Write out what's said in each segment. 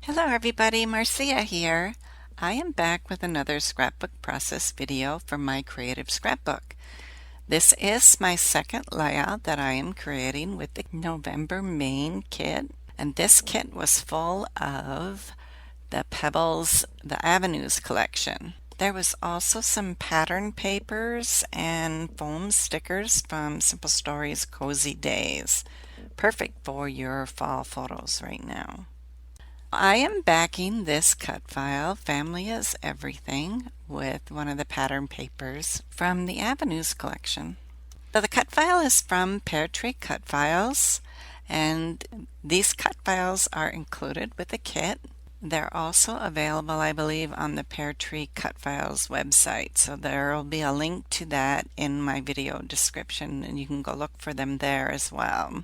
Hello everybody, Marcia here. I am back with another scrapbook process video from My Creative Scrapbook. This is my second layout that I am creating with the November main kit, and this kit was full of the Pebbles, the Avenues collection. There was also some pattern papers and foam stickers from Simple Stories Cozy Days. Perfect for your fall photos right now. I am backing this cut file, Family is Everything, with one of the pattern papers from the Avenues collection. So the cut file is from PearTree Cut Files, and these cut files are included with the kit. They're also available, I believe, on the PearTree Cut Files website, so there will be a link to that in my video description, and you can go look for them there as well.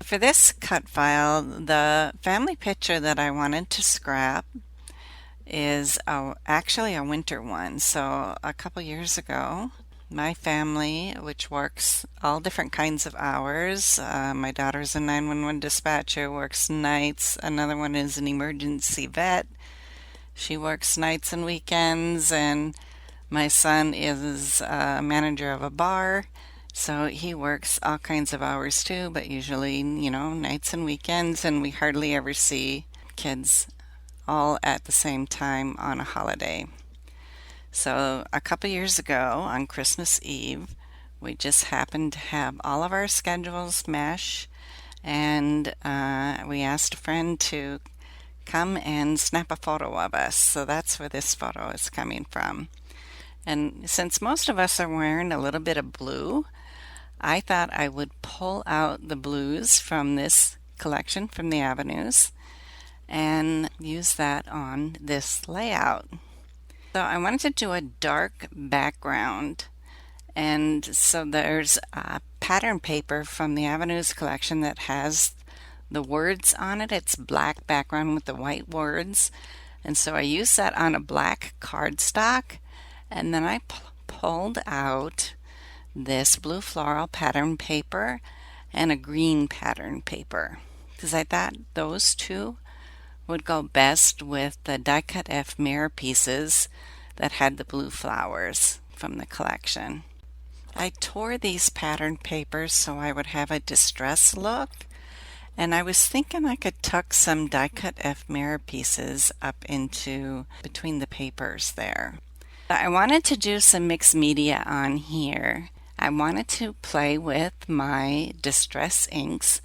For this cut file, the family picture that I wanted to scrap is actually a winter one. So a couple years ago, my family, which works all different kinds of hours, my daughter's a 911 dispatcher, works nights. Another one is an emergency vet. She works nights and weekends, and my son is a manager of a bar. So he works all kinds of hours too, but usually, nights and weekends, and we hardly ever see kids all at the same time on a holiday. So a couple years ago on Christmas Eve, we just happened to have all of our schedules mesh, and we asked a friend to come and snap a photo of us. So that's where this photo is coming from. And since most of us are wearing a little bit of blue, I thought I would pull out the blues from this collection from the Avenues and use that on this layout. So I wanted to do a dark background, and so there's a pattern paper from the Avenues collection that has the words on it. It's black background with the white words, and so I used that on a black cardstock, and then I pulled out this blue floral pattern paper and a green pattern paper because I thought those two would go best with the die cut F mirror pieces that had the blue flowers from the collection. I tore these pattern papers so I would have a distress look, and I was thinking I could tuck some die cut F mirror pieces up into between the papers there. I wanted to do some mixed media on here. I wanted to play with my Distress inks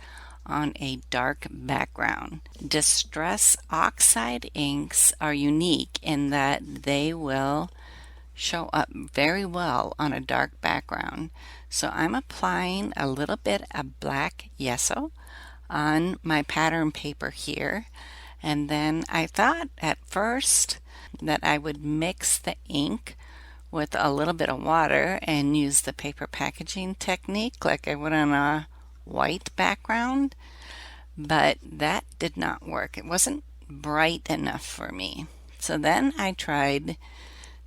on a dark background. Distress Oxide inks are unique in that they will show up very well on a dark background. So I'm applying a little bit of black gesso on my pattern paper here. And then I thought at first that I would mix the ink with a little bit of water and use the paper packaging technique like I would on a white background, but that did not work. It wasn't bright enough for me. So then I tried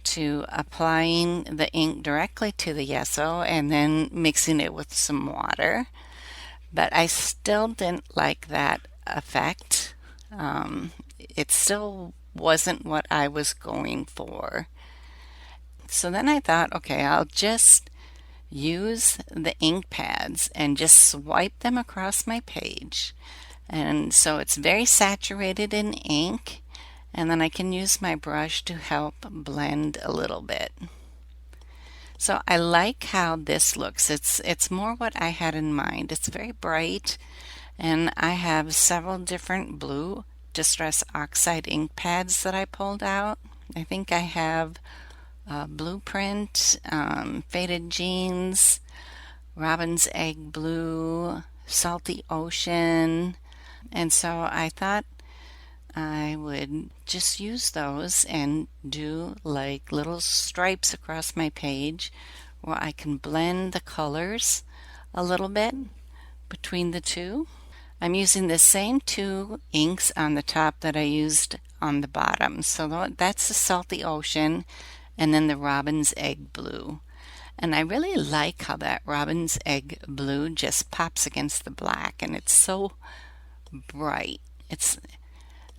to applying the ink directly to the gesso and then mixing it with some water, but I still didn't like that effect. It still wasn't what I was going for. So then I thought, okay, I'll just use the ink pads and just swipe them across my page. And so it's very saturated in ink, and then I can use my brush to help blend a little bit. So I like how this looks. It's more what I had in mind. It's very bright, and I have several different blue Distress Oxide ink pads that I pulled out. I think I have Blueprint, Faded Jeans, Robin's Egg Blue, Salty Ocean, and so I thought I would just use those and do like little stripes across my page where I can blend the colors a little bit between the two. I'm using the same two inks on the top that I used on the bottom. So that's the Salty Ocean and then the Robin's Egg Blue. And I really like how that Robin's Egg Blue just pops against the black, and it's so bright.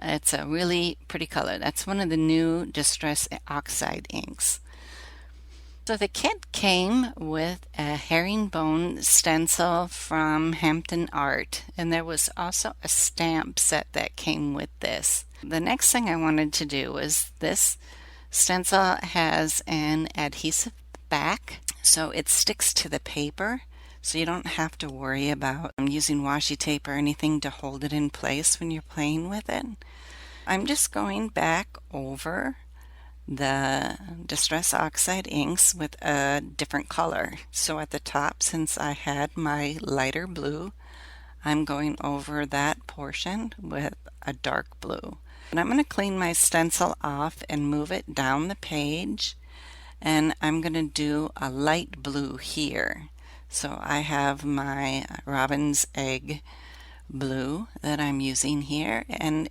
It's a really pretty color. That's one of the new Distress Oxide inks. So the kit came with a herringbone stencil from Hampton Art, and there was also a stamp set that came with this. The next thing I wanted to do was this stencil has an adhesive back, so it sticks to the paper, so you don't have to worry about using washi tape or anything to hold it in place when you're playing with it. I'm just going back over the Distress Oxide inks with a different color. So at the top, since I had my lighter blue, I'm going over that portion with a dark blue. And I'm going to clean my stencil off and move it down the page, and I'm going to do a light blue here. So I have my robin's egg blue that I'm using here, and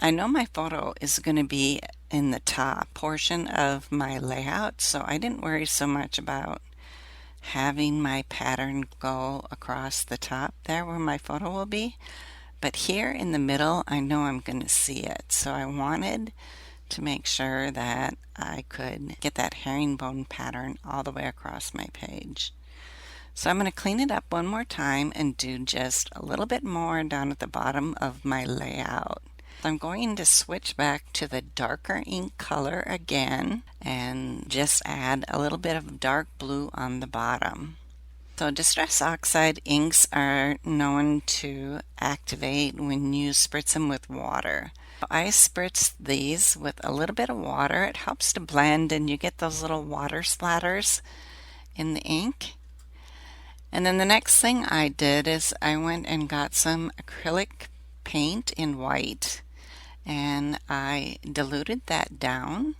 I know my photo is going to be in the top portion of my layout, so I didn't worry so much about having my pattern go across the top there where my photo will be. But here in the middle, I know I'm going to see it, so I wanted to make sure that I could get that herringbone pattern all the way across my page. So I'm going to clean it up one more time and do just a little bit more down at the bottom of my layout. I'm going to switch back to the darker ink color again and just add a little bit of dark blue on the bottom. So Distress Oxide inks are known to activate when you spritz them with water. I spritz these with a little bit of water. It helps to blend and you get those little water splatters in the ink. And then the next thing I did is I went and got some acrylic paint in white, and I diluted that down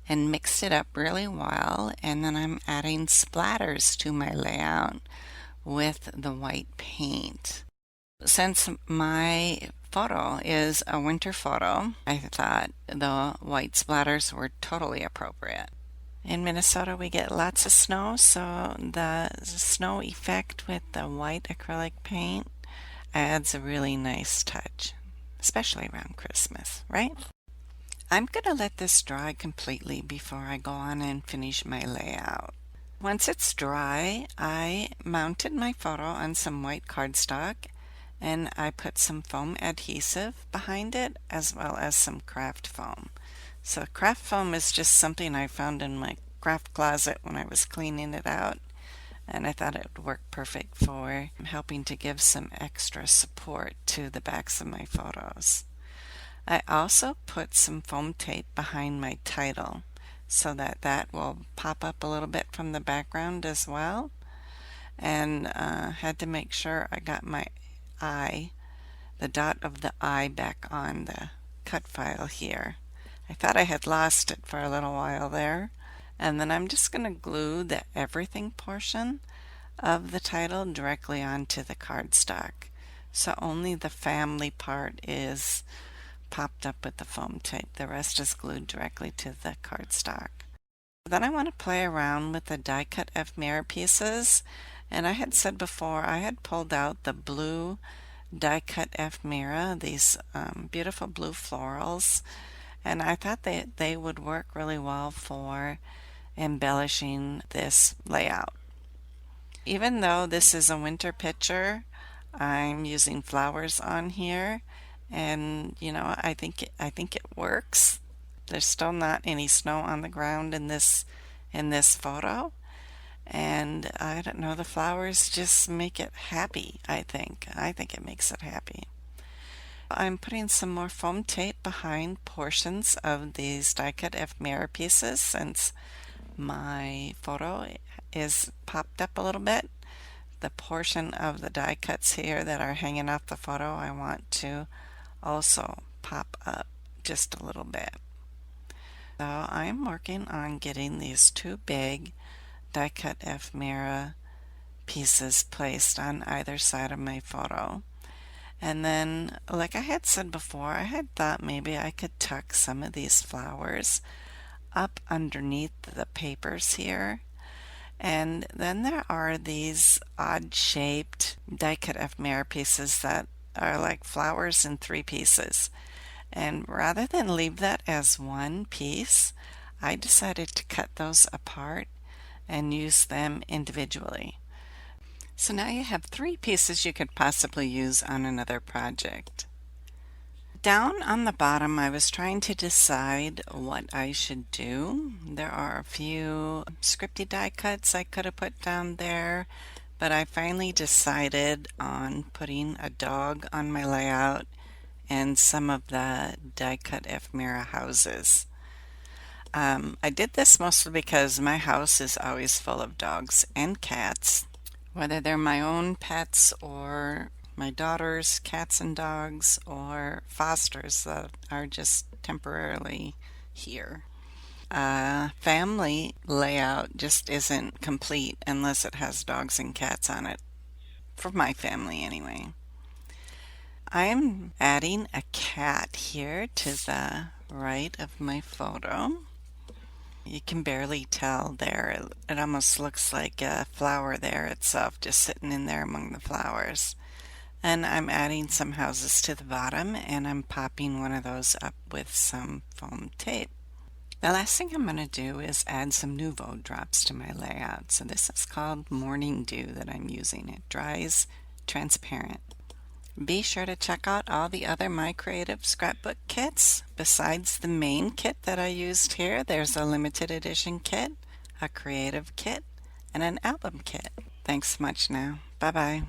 and mixed it up really well, and then I'm adding splatters to my layout with the white paint. Since my photo is a winter photo, I thought the white splatters were totally appropriate. In Minnesota we get lots of snow, so the snow effect with the white acrylic paint adds a really nice touch, especially around Christmas, right? I'm going to let this dry completely before I go on and finish my layout. Once it's dry, I mounted my photo on some white cardstock, and I put some foam adhesive behind it as well as some craft foam. So craft foam is just something I found in my craft closet when I was cleaning it out, and I thought it would work perfect for helping to give some extra support to the backs of my photos. I also put some foam tape behind my title so that that will pop up a little bit from the background as well, and had to make sure I got my eye, the dot of the eye, back on the cut file here. I thought I had lost it for a little while there. And then I'm just going to glue the everything portion of the title directly onto the cardstock. So only the family part is popped up with the foam tape. The rest is glued directly to the cardstock. Then I want to play around with the die cut ephemera pieces. And I had said before I had pulled out the blue die cut ephemera, these beautiful blue florals. And I thought they would work really well for embellishing this layout. Even though this is a winter picture, I'm using flowers on here, and I think it works. There's still not any snow on the ground in this photo, and I don't know, the flowers just make it happy. I think it makes it happy. I'm putting some more foam tape behind portions of these die cut ephemera pieces since my photo is popped up a little bit. The portion of the die cuts here that are hanging off the photo, I want to also pop up just a little bit. So I'm working on getting these two big die cut ephemera pieces placed on either side of my photo. And then, like I had said before, I had thought maybe I could tuck some of these flowers up underneath the papers here. And then there are these odd shaped die cut ephemera pieces that are like flowers in 3 pieces. And rather than leave that as one piece, I decided to cut those apart and use them individually. So now you have 3 pieces you could possibly use on another project. Down on the bottom, I was trying to decide what I should do. There are a few scripty die cuts I could have put down there, but I finally decided on putting a dog on my layout and some of the die cut ephemera houses. I did this mostly because my house is always full of dogs and cats, whether they're my own pets or my daughter's cats and dogs or fosters that are just temporarily here. Family layout just isn't complete unless it has dogs and cats on it, for my family anyway. I am adding a cat here to the right of my photo. You can barely tell there. It almost looks like a flower there itself, just sitting in there among the flowers. And I'm adding some houses to the bottom, and I'm popping one of those up with some foam tape. The last thing I'm going to do is add some Nouveau drops to my layout. So this is called Morning Dew that I'm using. It dries transparent. Be sure to check out all the other My Creative Scrapbook kits. Besides the main kit that I used here, there's a limited edition kit, a creative kit, and an album kit. Thanks so much now. Bye-bye.